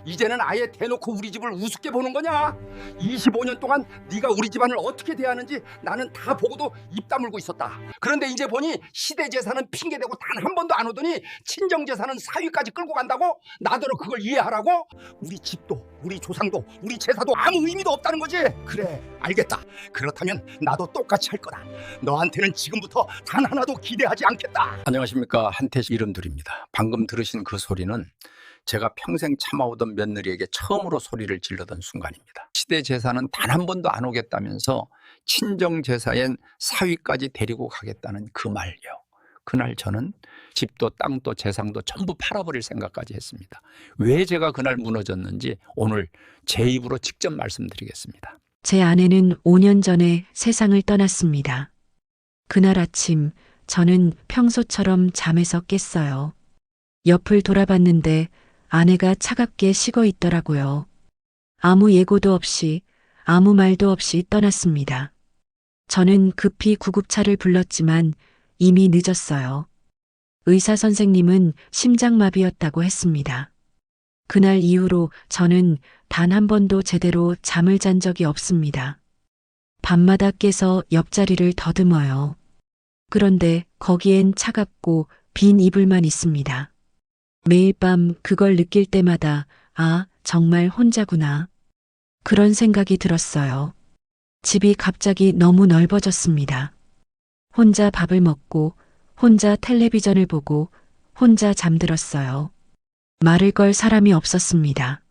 이제는 아예 대놓고 우리 집을 우습게 보는 거냐? 25년 동안 네가 우리 집안을 어떻게 대하는지 나는 다 보고도 입 다물고 있었다. 그런데 이제 보니 시대 재산은 핑계대고 단 한 번도 안 오더니 친정 재산은 사위까지 끌고 간다고? 나더러 그걸 이해하라고? 우리 집도 우리 조상도 우리 제사도 아무 의미도 없다는 거지? 그래, 알겠다. 그렇다면 나도 똑같이 할 거다. 너한테는 지금부터 단 하나도 기대하지 않겠다. 안녕하십니까, 한태식 이름들입니다. 방금 들으신 그 소리는 제가 평생 참아오던 며느리에게 처음으로 소리를 질르던 순간입니다. 시대 제사는 단 한 번도 안 오겠다면서 친정 제사엔 사위까지 데리고 가겠다는 그 말이요. 그날 저는 집도 땅도 재산도 전부 팔아버릴 생각까지 했습니다. 왜 제가 그날 무너졌는지 오늘 제 입으로 직접 말씀드리겠습니다. 제 아내는 5년 전에 세상을 떠났습니다. 그날 아침 저는 평소처럼 잠에서 깼어요. 옆을 돌아봤는데 아내가 차갑게 식어 있더라고요. 아무 예고도 없이 아무 말도 없이 떠났습니다. 저는 급히 구급차를 불렀지만 이미 늦었어요. 의사 선생님은 심장마비였다고 했습니다. 그날 이후로 저는 단 한 번도 제대로 잠을 잔 적이 없습니다. 밤마다 깨서 옆자리를 더듬어요. 그런데 거기엔 차갑고 빈 이불만 있습니다. 매일 밤 그걸 느낄 때마다 아, 정말 혼자구나. 그런 생각이 들었어요. 집이 갑자기 너무 넓어졌습니다. 혼자 밥을 먹고 혼자 텔레비전을 보고 혼자 잠들었어요. 말을 걸 사람이 없었습니다.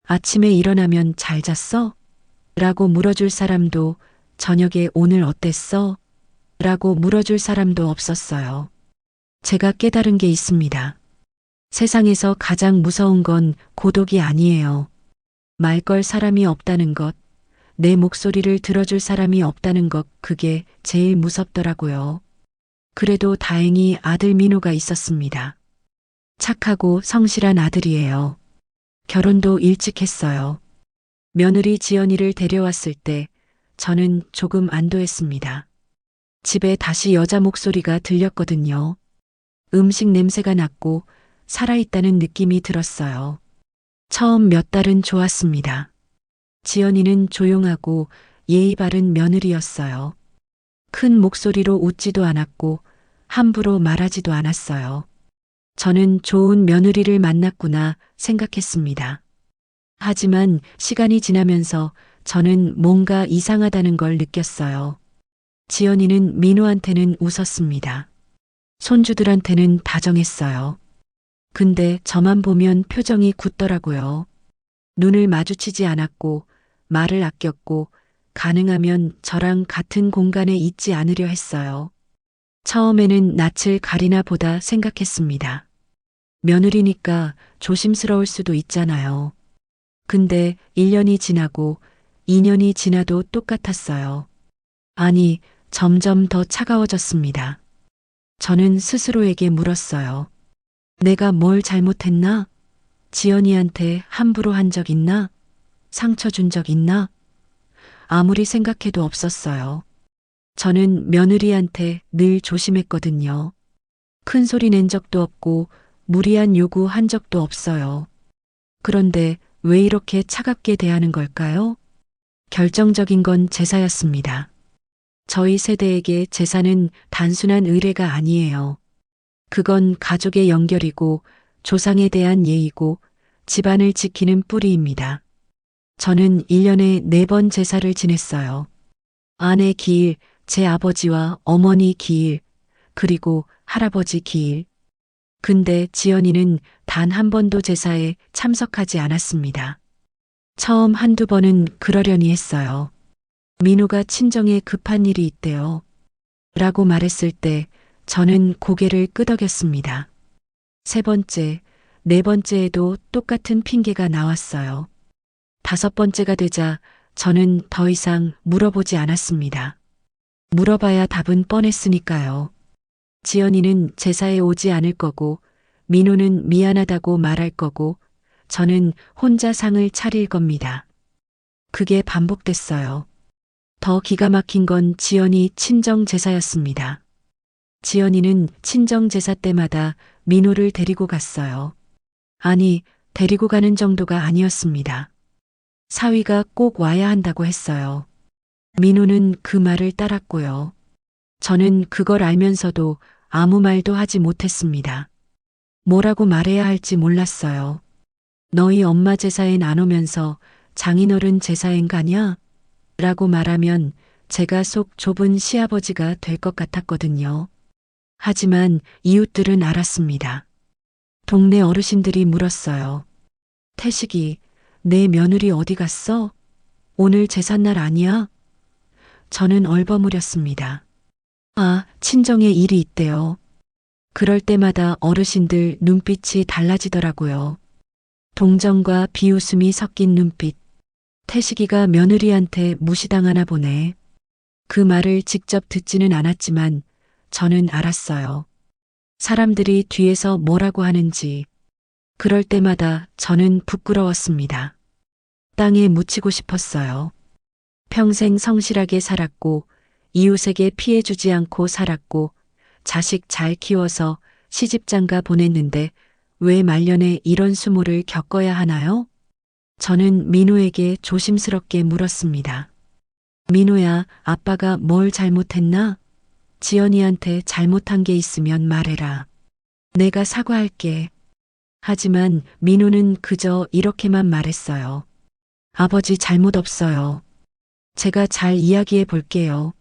아침에 일어나면 잘 잤어? 라고 물어줄 사람도, 저녁에 오늘 어땠어? 라고 물어줄 사람도 없었어요. 제가 깨달은 게 있습니다. 세상에서 가장 무서운 건 고독이 아니에요. 말 걸 사람이 없다는 것, 내 목소리를 들어줄 사람이 없다는 것, 그게 제일 무섭더라고요. 그래도 다행히 아들 민호가 있었습니다. 착하고 성실한 아들이에요. 결혼도 일찍 했어요. 며느리 지연이를 데려왔을 때 저는 조금 안도했습니다. 집에 다시 여자 목소리가 들렸거든요. 음식 냄새가 났고 살아있다는 느낌이 들었어요. 처음 몇 달은 좋았습니다. 지연이는 조용하고 예의 바른 며느리였어요. 큰 목소리로 웃지도 않았고 함부로 말하지도 않았어요. 저는 좋은 며느리를 만났구나 생각했습니다. 하지만 시간이 지나면서 저는 뭔가 이상하다는 걸 느꼈어요. 지연이는 민호한테는 웃었습니다. 손주들한테는 다정했어요. 근데 저만 보면 표정이 굳더라고요. 눈을 마주치지 않았고 말을 아꼈고 가능하면 저랑 같은 공간에 있지 않으려 했어요. 처음에는 낯을 가리나 보다 생각했습니다. 며느리니까 조심스러울 수도 있잖아요. 근데 1년이 지나고 2년이 지나도 똑같았어요. 아니, 점점 더 차가워졌습니다. 저는 스스로에게 물었어요. 내가 뭘 잘못했나? 지연이한테 함부로 한 적 있나? 상처 준 적 있나? 아무리 생각해도 없었어요. 저는 며느리한테 늘 조심했거든요. 큰 소리 낸 적도 없고 무리한 요구 한 적도 없어요. 그런데 왜 이렇게 차갑게 대하는 걸까요? 결정적인 건 제사였습니다. 저희 세대에게 제사는 단순한 의례가 아니에요. 그건 가족의 연결이고 조상에 대한 예의고 집안을 지키는 뿌리입니다. 저는 1년에 4번 제사를 지냈어요. 아내 기일, 제 아버지와 어머니 기일, 그리고 할아버지 기일. 근데 지연이는 단 한 번도 제사에 참석하지 않았습니다. 처음 한두 번은 그러려니 했어요. 민호가 친정에 급한 일이 있대요. 라고 말했을 때 저는 고개를 끄덕였습니다. 3번째, 4번째에도 똑같은 핑계가 나왔어요. 5번째가 되자 저는 더 이상 물어보지 않았습니다. 물어봐야 답은 뻔했으니까요. 지연이는 제사에 오지 않을 거고, 민호는 미안하다고 말할 거고, 저는 혼자 상을 차릴 겁니다. 그게 반복됐어요. 더 기가 막힌 건 지연이 친정 제사였습니다. 지연이는 친정 제사 때마다 민호를 데리고 갔어요. 아니, 데리고 가는 정도가 아니었습니다. 사위가 꼭 와야 한다고 했어요. 민호는 그 말을 따랐고요. 저는 그걸 알면서도 아무 말도 하지 못했습니다. 뭐라고 말해야 할지 몰랐어요. 너희 엄마 제사엔 안 오면서 장인어른 제사엔 가냐? 라고 말하면 제가 속 좁은 시아버지가 될 것 같았거든요. 하지만 이웃들은 알았습니다. 동네 어르신들이 물었어요. 태식이, 내 며느리 어디 갔어? 오늘 제삿날 아니야? 저는 얼버무렸습니다. 아, 친정에 일이 있대요. 그럴 때마다 어르신들 눈빛이 달라지더라고요. 동정과 비웃음이 섞인 눈빛. 태식이가 며느리한테 무시당하나 보네. 그 말을 직접 듣지는 않았지만 저는 알았어요. 사람들이 뒤에서 뭐라고 하는지. 그럴 때마다 저는 부끄러웠습니다. 땅에 묻히고 싶었어요. 평생 성실하게 살았고 이웃에게 피해 주지 않고 살았고 자식 잘 키워서 시집장가 보냈는데 왜 말년에 이런 수모를 겪어야 하나요? 저는 민호에게 조심스럽게 물었습니다. 민호야, 아빠가 뭘 잘못했나? 지연이한테 잘못한 게 있으면 말해라. 내가 사과할게. 하지만 민호는 그저 이렇게만 말했어요. 아버지 잘못 없어요. 제가 잘 이야기해 볼게요.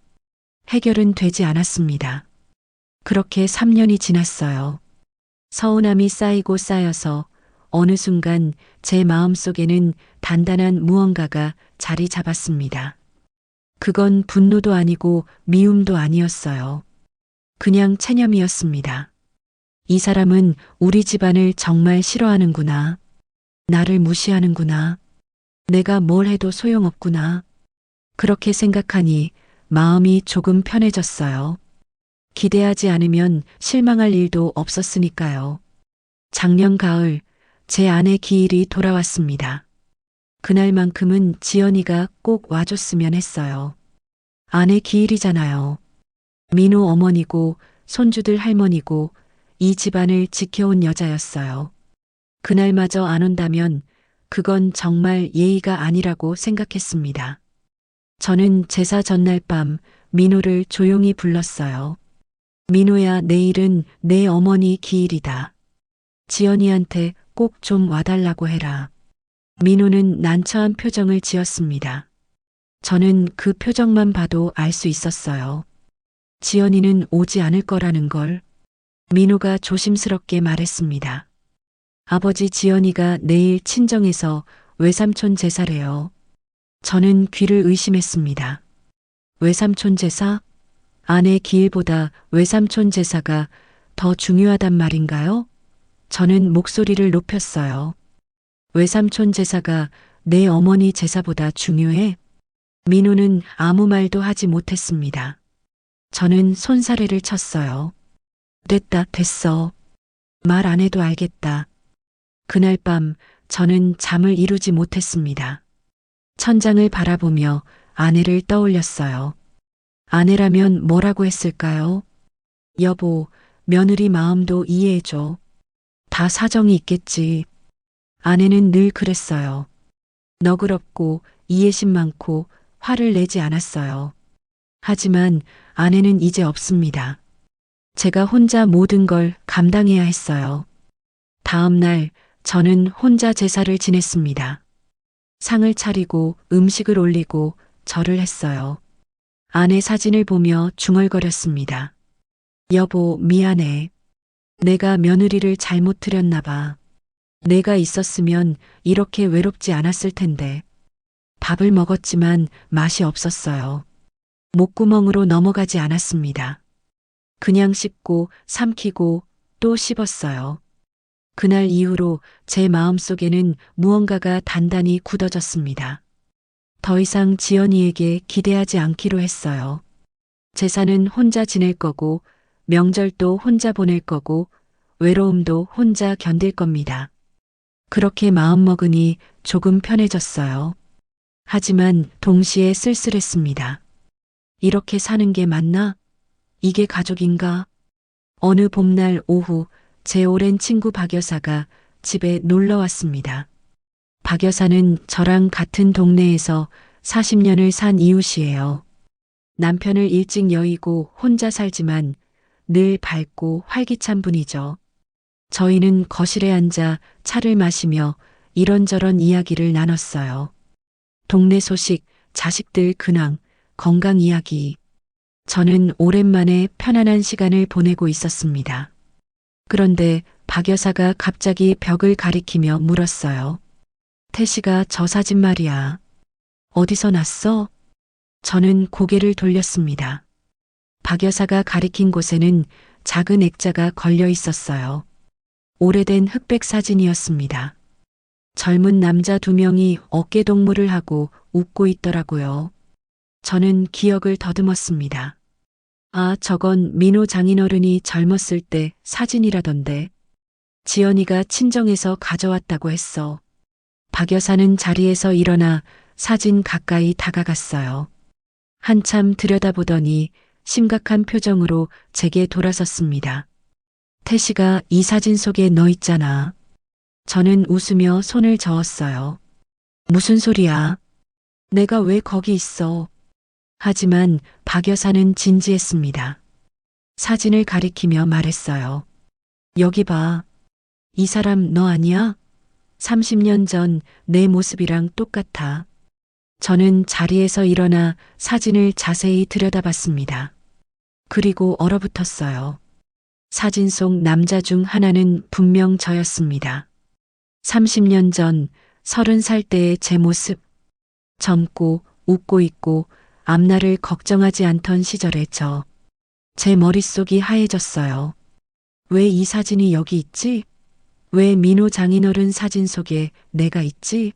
해결은 되지 않았습니다. 그렇게 3년이 지났어요. 서운함이 쌓이고 쌓여서 어느 순간 제 마음속에는 단단한 무언가가 자리 잡았습니다. 그건 분노도 아니고 미움도 아니었어요. 그냥 체념이었습니다. 이 사람은 우리 집안을 정말 싫어하는구나. 나를 무시하는구나. 내가 뭘 해도 소용없구나. 그렇게 생각하니 마음이 조금 편해졌어요. 기대하지 않으면 실망할 일도 없었으니까요. 작년 가을 제 아내 기일이 돌아왔습니다. 그날만큼은 지연이가 꼭 와줬으면 했어요. 아내 기일이잖아요. 민호 어머니고 손주들 할머니고 이 집안을 지켜온 여자였어요. 그날마저 안 온다면 그건 정말 예의가 아니라고 생각했습니다. 저는 제사 전날 밤 민호를 조용히 불렀어요. 민호야, 내일은 내 어머니 기일이다. 지연이한테 꼭 좀 와달라고 해라. 민호는 난처한 표정을 지었습니다. 저는 그 표정만 봐도 알 수 있었어요. 지연이는 오지 않을 거라는 걸. 민호가 조심스럽게 말했습니다. 아버지, 지연이가 내일 친정에서 외삼촌 제사래요. 저는 귀를 의심했습니다. 외삼촌 제사? 아내 기일보다 외삼촌 제사가 더 중요하단 말인가요? 저는 목소리를 높였어요. 외삼촌 제사가 내 어머니 제사보다 중요해? 민호는 아무 말도 하지 못했습니다. 저는 손사래를 쳤어요. 됐다, 됐어. 말 안 해도 알겠다. 그날 밤 저는 잠을 이루지 못했습니다. 천장을 바라보며 아내를 떠올렸어요. 아내라면 뭐라고 했을까요? 여보, 며느리 마음도 이해해줘. 다 사정이 있겠지. 아내는 늘 그랬어요. 너그럽고 이해심 많고 화를 내지 않았어요. 하지만 아내는 이제 없습니다. 제가 혼자 모든 걸 감당해야 했어요. 다음 날 저는 혼자 제사를 지냈습니다. 상을 차리고 음식을 올리고 절을 했어요. 아내 사진을 보며 중얼거렸습니다. 여보, 미안해. 내가 며느리를 잘못 들였나 봐. 내가 있었으면 이렇게 외롭지 않았을 텐데. 밥을 먹었지만 맛이 없었어요. 목구멍으로 넘어가지 않았습니다. 그냥 씹고 삼키고 또 씹었어요. 그날 이후로 제 마음속에는 무언가가 단단히 굳어졌습니다. 더 이상 지연이에게 기대하지 않기로 했어요. 제사는 혼자 지낼 거고 명절도 혼자 보낼 거고 외로움도 혼자 견딜 겁니다. 그렇게 마음먹으니 조금 편해졌어요. 하지만 동시에 쓸쓸했습니다. 이렇게 사는 게 맞나? 이게 가족인가? 어느 봄날 오후 제 오랜 친구 박 여사가 집에 놀러 왔습니다. 박 여사는 저랑 같은 동네에서 40년을 산 이웃이에요. 남편을 일찍 여의고 혼자 살지만 늘 밝고 활기찬 분이죠. 저희는 거실에 앉아 차를 마시며 이런저런 이야기를 나눴어요. 동네 소식, 자식들 근황, 건강 이야기. 저는 오랜만에 편안한 시간을 보내고 있었습니다. 그런데 박 여사가 갑자기 벽을 가리키며 물었어요. 태식아, 저 사진 말이야. 어디서 났어? 저는 고개를 돌렸습니다. 박 여사가 가리킨 곳에는 작은 액자가 걸려 있었어요. 오래된 흑백 사진이었습니다. 젊은 남자 2명이 어깨 동무를 하고 웃고 있더라고요. 저는 기억을 더듬었습니다. 아, 저건 민호 장인어른이 젊었을 때 사진이라던데. 지연이가 친정에서 가져왔다고 했어. 박 여사는 자리에서 일어나 사진 가까이 다가갔어요. 한참 들여다보더니 심각한 표정으로 제게 돌아섰습니다. 태식아, 이 사진 속에 너 있잖아. 저는 웃으며 손을 저었어요. 무슨 소리야? 내가 왜 거기 있어? 하지만 박 여사는 진지했습니다. 사진을 가리키며 말했어요. 여기 봐. 이 사람 너 아니야? 30년 전 내 모습이랑 똑같아. 저는 자리에서 일어나 사진을 자세히 들여다봤습니다. 그리고 얼어붙었어요. 사진 속 남자 중 하나는 분명 저였습니다. 30년 전 30살 때의 제 모습. 젊고 웃고 있고 앞날을 걱정하지 않던 시절의 저. 제 머릿속이 하얘졌어요. 왜 이 사진이 여기 있지? 왜 민호 장인어른 사진 속에 내가 있지?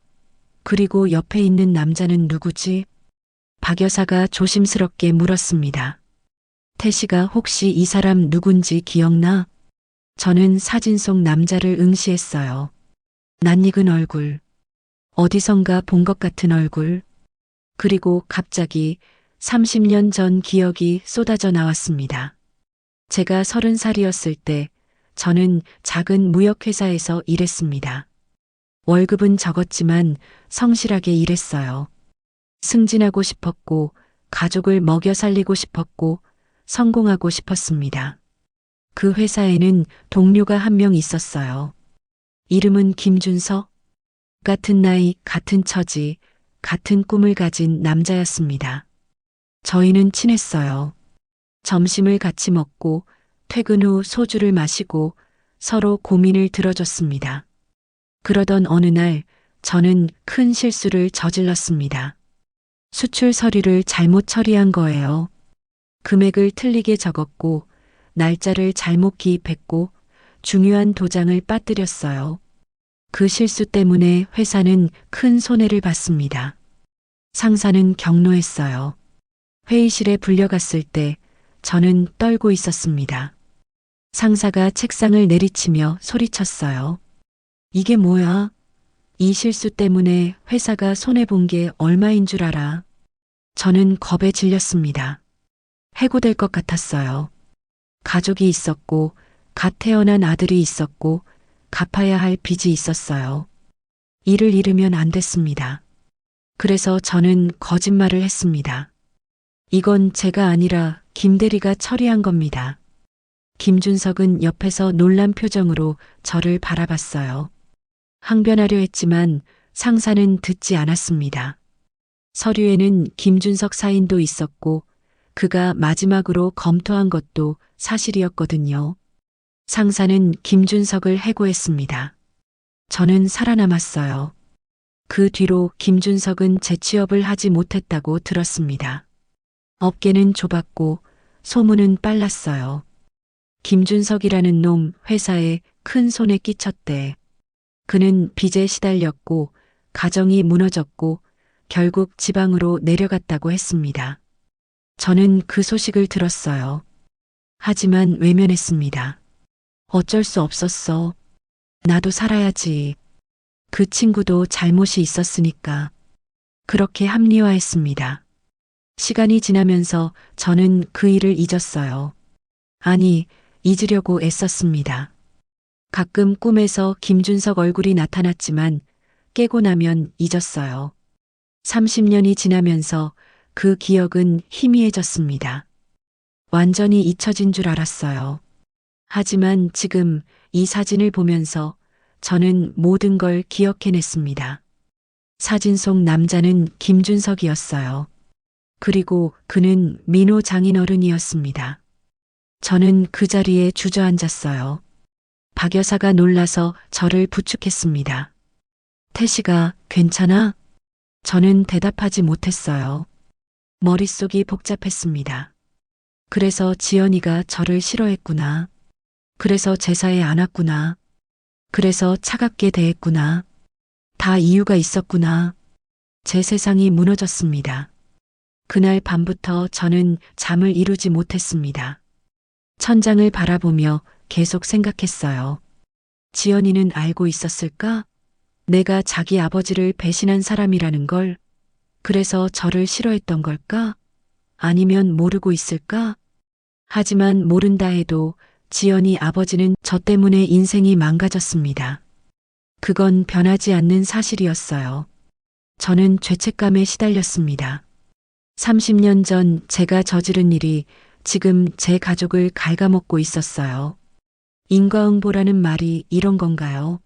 그리고 옆에 있는 남자는 누구지? 박 여사가 조심스럽게 물었습니다. 태식아, 혹시 이 사람 누군지 기억나? 저는 사진 속 남자를 응시했어요. 낯익은 얼굴. 어디선가 본 것 같은 얼굴. 그리고 갑자기 30년 전 기억이 쏟아져 나왔습니다. 제가 30살이었을 때 저는 작은 무역회사에서 일했습니다. 월급은 적었지만 성실하게 일했어요. 승진하고 싶었고, 가족을 먹여 살리고 싶었고, 성공하고 싶었습니다. 그 회사에는 동료가 한 명 있었어요. 이름은 김준석. 같은 나이, 같은 처지, 같은 꿈을 가진 남자였습니다. 저희는 친했어요. 점심을 같이 먹고 퇴근 후 소주를 마시고 서로 고민을 들어줬습니다. 그러던 어느 날 저는 큰 실수를 저질렀습니다. 수출 서류를 잘못 처리한 거예요. 금액을 틀리게 적었고 날짜를 잘못 기입했고 중요한 도장을 빠뜨렸어요. 그 실수 때문에 회사는 큰 손해를 봤습니다. 상사는 격노했어요. 회의실에 불려갔을 때 저는 떨고 있었습니다. 상사가 책상을 내리치며 소리쳤어요. 이게 뭐야? 이 실수 때문에 회사가 손해본 게 얼마인 줄 알아? 저는 겁에 질렸습니다. 해고될 것 같았어요. 가족이 있었고, 갓 태어난 아들이 있었고, 갚아야 할 빚이 있었어요. 일을 잃으면 안 됐습니다. 그래서 저는 거짓말을 했습니다. 이건 제가 아니라 김 대리가 처리한 겁니다. 김준석은 옆에서 놀란 표정으로 저를 바라봤어요. 항변하려 했지만 상사는 듣지 않았습니다. 서류에는 김준석 사인도 있었고 그가 마지막으로 검토한 것도 사실이었거든요. 상사는 김준석을 해고했습니다. 저는 살아남았어요. 그 뒤로 김준석은 재취업을 하지 못했다고 들었습니다. 업계는 좁았고 소문은 빨랐어요. 김준석이라는 놈 회사에 큰 손에 끼쳤대. 그는 빚에 시달렸고 가정이 무너졌고 결국 지방으로 내려갔다고 했습니다. 저는 그 소식을 들었어요. 하지만 외면했습니다. 어쩔 수 없었어. 나도 살아야지. 그 친구도 잘못이 있었으니까. 그렇게 합리화했습니다. 시간이 지나면서 저는 그 일을 잊었어요. 아니, 잊으려고 애썼습니다. 가끔 꿈에서 김준석 얼굴이 나타났지만 깨고 나면 잊었어요. 30년이 지나면서 그 기억은 희미해졌습니다. 완전히 잊혀진 줄 알았어요. 하지만 지금 이 사진을 보면서 저는 모든 걸 기억해냈습니다. 사진 속 남자는 김준석이었어요. 그리고 그는 민호 장인어른이었습니다. 저는 그 자리에 주저앉았어요. 박 여사가 놀라서 저를 부축했습니다. 태식아, 괜찮아? 저는 대답하지 못했어요. 머릿속이 복잡했습니다. 그래서 지연이가 저를 싫어했구나. 그래서 제사에 안 왔구나. 그래서 차갑게 대했구나. 다 이유가 있었구나. 제 세상이 무너졌습니다. 그날 밤부터 저는 잠을 이루지 못했습니다. 천장을 바라보며 계속 생각했어요. 지연이는 알고 있었을까? 내가 자기 아버지를 배신한 사람이라는 걸. 그래서 저를 싫어했던 걸까? 아니면 모르고 있을까? 하지만 모른다 해도 지연이 아버지는 저 때문에 인생이 망가졌습니다. 그건 변하지 않는 사실이었어요. 저는 죄책감에 시달렸습니다. 30년 전 제가 저지른 일이 지금 제 가족을 갉아먹고 있었어요. 인과응보라는 말이 이런 건가요?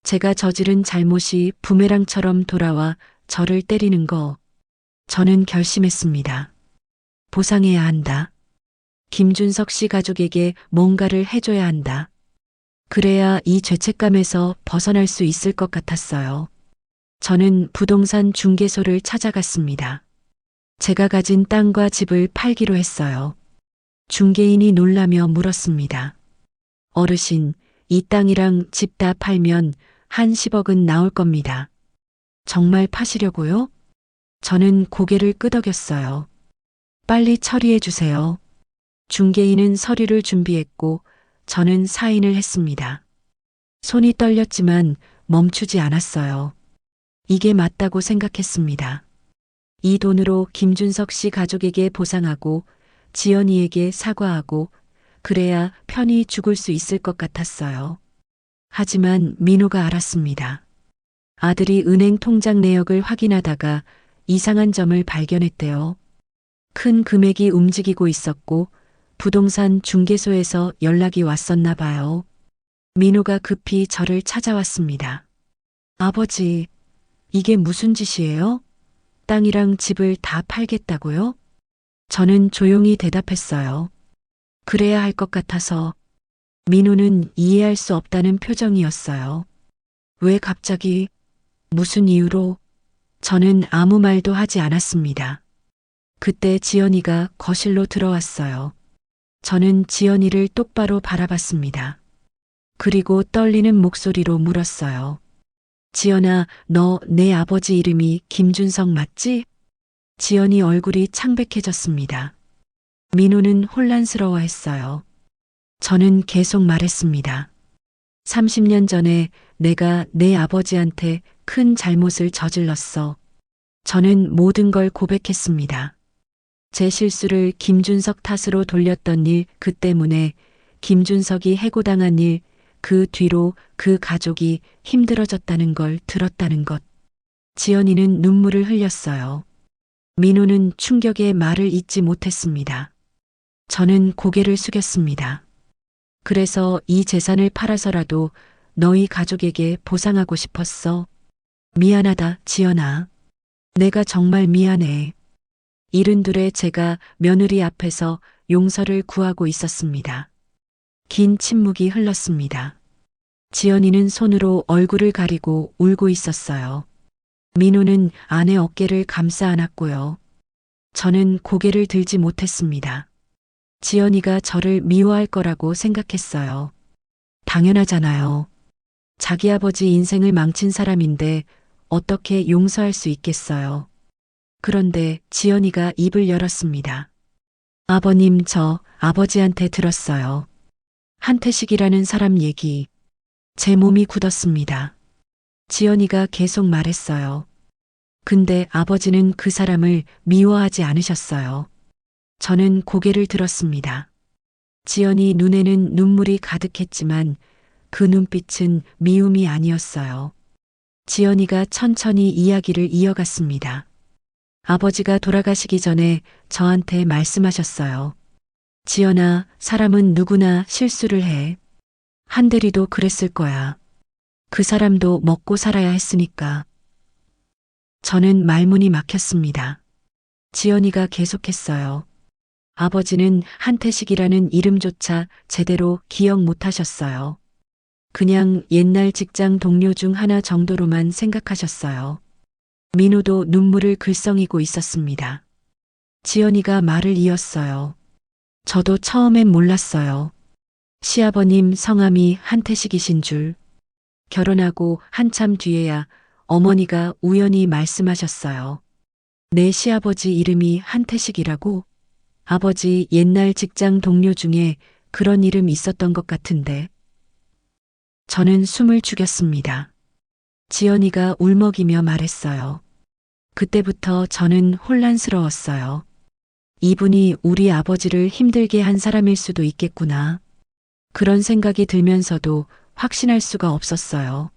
제가 저지른 잘못이 부메랑처럼 돌아와 저를 때리는 거. 저는 결심했습니다. 보상해야 한다. 김준석 씨 가족에게 뭔가를 해줘야 한다. 그래야 이 죄책감에서 벗어날 수 있을 것 같았어요. 저는 부동산 중개소를 찾아갔습니다. 제가 가진 땅과 집을 팔기로 했어요. 중개인이 놀라며 물었습니다. 어르신, 이 땅이랑 집 다 팔면 한 10억은 나올 겁니다. 정말 파시려고요? 저는 고개를 끄덕였어요. 빨리 처리해 주세요. 중개인은 서류를 준비했고 저는 사인을 했습니다. 손이 떨렸지만 멈추지 않았어요. 이게 맞다고 생각했습니다. 이 돈으로 김준석 씨 가족에게 보상하고 지연이에게 사과하고 그래야 편히 죽을 수 있을 것 같았어요. 하지만 민호가 알았습니다. 아들이 은행 통장 내역을 확인하다가 이상한 점을 발견했대요. 큰 금액이 움직이고 있었고 부동산 중개소에서 연락이 왔었나 봐요. 민호가 급히 저를 찾아왔습니다. 아버지, 이게 무슨 짓이에요? 땅이랑 집을 다 팔겠다고요? 저는 조용히 대답했어요. 그래야 할 것 같아서. 민호는 이해할 수 없다는 표정이었어요. 왜 갑자기? 무슨 이유로? 저는 아무 말도 하지 않았습니다. 그때 지연이가 거실로 들어왔어요. 저는 지연이를 똑바로 바라봤습니다. 그리고 떨리는 목소리로 물었어요. 지연아, 너 내 아버지 이름이 김준석 맞지? 지연이 얼굴이 창백해졌습니다. 민호는 혼란스러워했어요. 저는 계속 말했습니다. 30년 전에 내가 내 아버지한테 큰 잘못을 저질렀어. 저는 모든 걸 고백했습니다. 제 실수를 김준석 탓으로 돌렸던 일, 그 때문에 김준석이 해고당한 일, 그 뒤로 그 가족이 힘들어졌다는 걸 들었다는 것. 지연이는 눈물을 흘렸어요. 민호는 충격에 말을 잇지 못했습니다. 저는 고개를 숙였습니다. 그래서 이 재산을 팔아서라도 너희 가족에게 보상하고 싶었어. 미안하다, 지연아. 내가 정말 미안해. 이른둘에 제가 며느리 앞에서 용서를 구하고 있었습니다. 긴 침묵이 흘렀습니다. 지연이는 손으로 얼굴을 가리고 울고 있었어요. 민호는 아내 어깨를 감싸 안았고요. 저는 고개를 들지 못했습니다. 지연이가 저를 미워할 거라고 생각했어요. 당연하잖아요. 자기 아버지 인생을 망친 사람인데 어떻게 용서할 수 있겠어요. 그런데 지연이가 입을 열었습니다. 아버님, 저 아버지한테 들었어요. 한태식이라는 사람 얘기. 제 몸이 굳었습니다. 지연이가 계속 말했어요. 근데 아버지는 그 사람을 미워하지 않으셨어요. 저는 고개를 들었습니다. 지연이 눈에는 눈물이 가득했지만 그 눈빛은 미움이 아니었어요. 지연이가 천천히 이야기를 이어갔습니다. 아버지가 돌아가시기 전에 저한테 말씀하셨어요. 지연아, 사람은 누구나 실수를 해. 한대리도 그랬을 거야. 그 사람도 먹고 살아야 했으니까. 저는 말문이 막혔습니다. 지연이가 계속했어요. 아버지는 한태식이라는 이름조차 제대로 기억 못 하셨어요. 그냥 옛날 직장 동료 중 하나 정도로만 생각하셨어요. 민호도 눈물을 글썽이고 있었습니다. 지연이가 말을 이었어요. 저도 처음엔 몰랐어요. 시아버님 성함이 한태식이신 줄. 결혼하고 한참 뒤에야 어머니가 우연히 말씀하셨어요. 내 시아버지 이름이 한태식이라고? 아버지 옛날 직장 동료 중에 그런 이름 있었던 것 같은데. 저는 숨을 죽였습니다. 지연이가 울먹이며 말했어요. 그때부터 저는 혼란스러웠어요. 이분이 우리 아버지를 힘들게 한 사람일 수도 있겠구나. 그런 생각이 들면서도 확신할 수가 없었어요.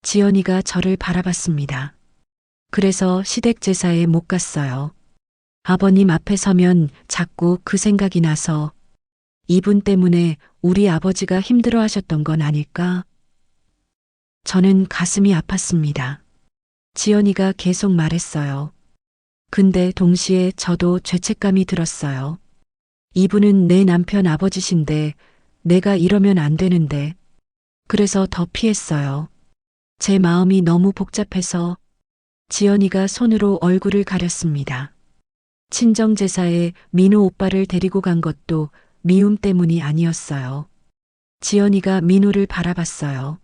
지연이가 저를 바라봤습니다. 그래서 시댁 제사에 못 갔어요. 아버님 앞에 서면 자꾸 그 생각이 나서 이분 때문에 우리 아버지가 힘들어 하셨던 건 아닐까? 저는 가슴이 아팠습니다. 지연이가 계속 말했어요. 근데 동시에 저도 죄책감이 들었어요. 이분은 내 남편 아버지신데 내가 이러면 안 되는데. 그래서 더 피했어요. 제 마음이 너무 복잡해서. 지연이가 손으로 얼굴을 가렸습니다. 친정제사에 민호 오빠를 데리고 간 것도 미움 때문이 아니었어요. 지연이가 민호를 바라봤어요.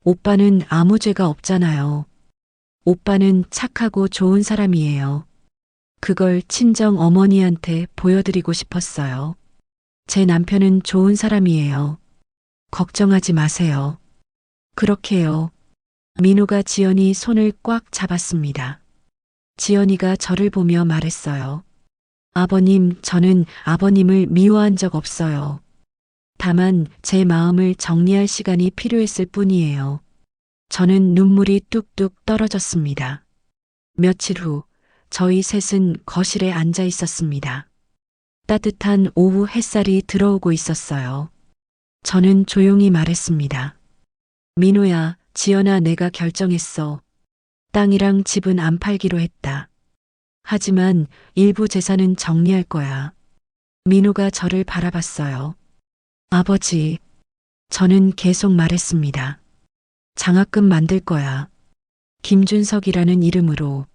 오빠는 아무 죄가 없잖아요. 오빠는 착하고 좋은 사람이에요. 그걸 친정 어머니한테 보여드리고 싶었어요. 제 남편은 좋은 사람이에요. 걱정하지 마세요. 그렇게요. 민호가 지연이 손을 꽉 잡았습니다. 지연이가 저를 보며 말했어요. 아버님, 저는 아버님을 미워한 적 없어요. 다만 제 마음을 정리할 시간이 필요했을 뿐이에요. 저는 눈물이 뚝뚝 떨어졌습니다. 며칠 후 저희 셋은 거실에 앉아 있었습니다. 따뜻한 오후 햇살이 들어오고 있었어요. 저는 조용히 말했습니다. 민호야, 지연아, 내가 결정했어. 땅이랑 집은 안 팔기로 했다. 하지만 일부 재산은 정리할 거야. 민호가 저를 바라봤어요. 아버지, 저는 계속 말했습니다. 장학금 만들 거야. 김준석이라는 이름으로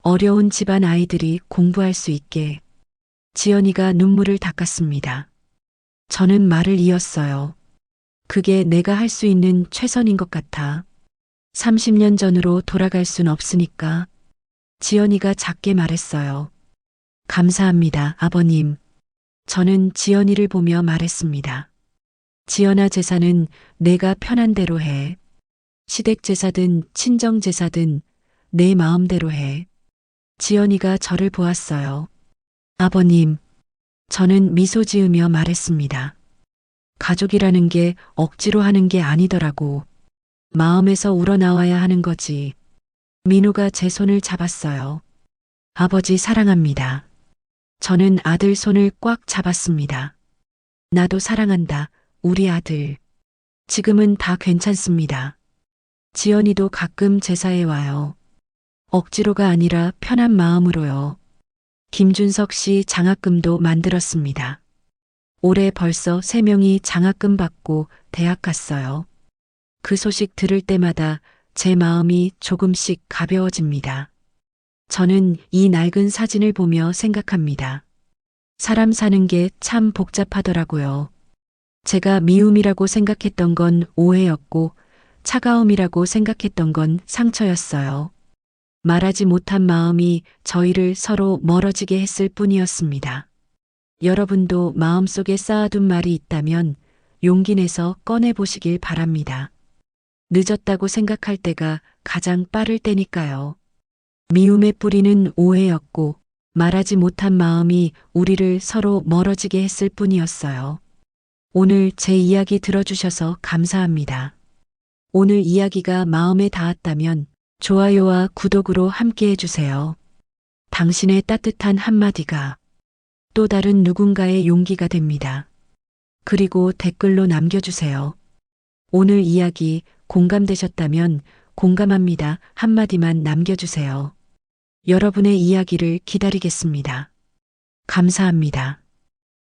어려운 집안 아이들이 공부할 수 있게. 지연이가 눈물을 닦았습니다. 저는 말을 이었어요. 그게 내가 할 수 있는 최선인 것 같아. 30년 전으로 돌아갈 순 없으니까. 지연이가 작게 말했어요. 감사합니다, 아버님. 저는 지연이를 보며 말했습니다. 지연아, 제사는 내가 편한 대로 해. 시댁 제사든 친정 제사든 내 마음대로 해. 지연이가 저를 보았어요. 아버님, 저는 미소 지으며 말했습니다. 가족이라는 게 억지로 하는 게 아니더라고. 마음에서 우러나와야 하는 거지. 민호가 제 손을 잡았어요. 아버지 사랑합니다. 저는 아들 손을 꽉 잡았습니다. 나도 사랑한다, 우리 아들. 지금은 다 괜찮습니다. 지연이도 가끔 제사에 와요. 억지로가 아니라 편한 마음으로요. 김준석 씨 장학금도 만들었습니다. 올해 벌써 3명이 장학금 받고 대학 갔어요. 그 소식 들을 때마다 제 마음이 조금씩 가벼워집니다. 저는 이 낡은 사진을 보며 생각합니다. 사람 사는 게 참 복잡하더라고요. 제가 미움이라고 생각했던 건 오해였고 차가움이라고 생각했던 건 상처였어요. 말하지 못한 마음이 저희를 서로 멀어지게 했을 뿐이었습니다. 여러분도 마음속에 쌓아둔 말이 있다면 용기 내서 꺼내보시길 바랍니다. 늦었다고 생각할 때가 가장 빠를 때니까요. 미움의 뿌리는 오해였고 말하지 못한 마음이 우리를 서로 멀어지게 했을 뿐이었어요. 오늘 제 이야기 들어주셔서 감사합니다. 오늘 이야기가 마음에 닿았다면 좋아요와 구독으로 함께 해주세요. 당신의 따뜻한 한마디가 또 다른 누군가의 용기가 됩니다. 그리고 댓글로 남겨주세요. 오늘 이야기 공감되셨다면 공감합니다 한마디만 남겨주세요. 여러분의 이야기를 기다리겠습니다. 감사합니다.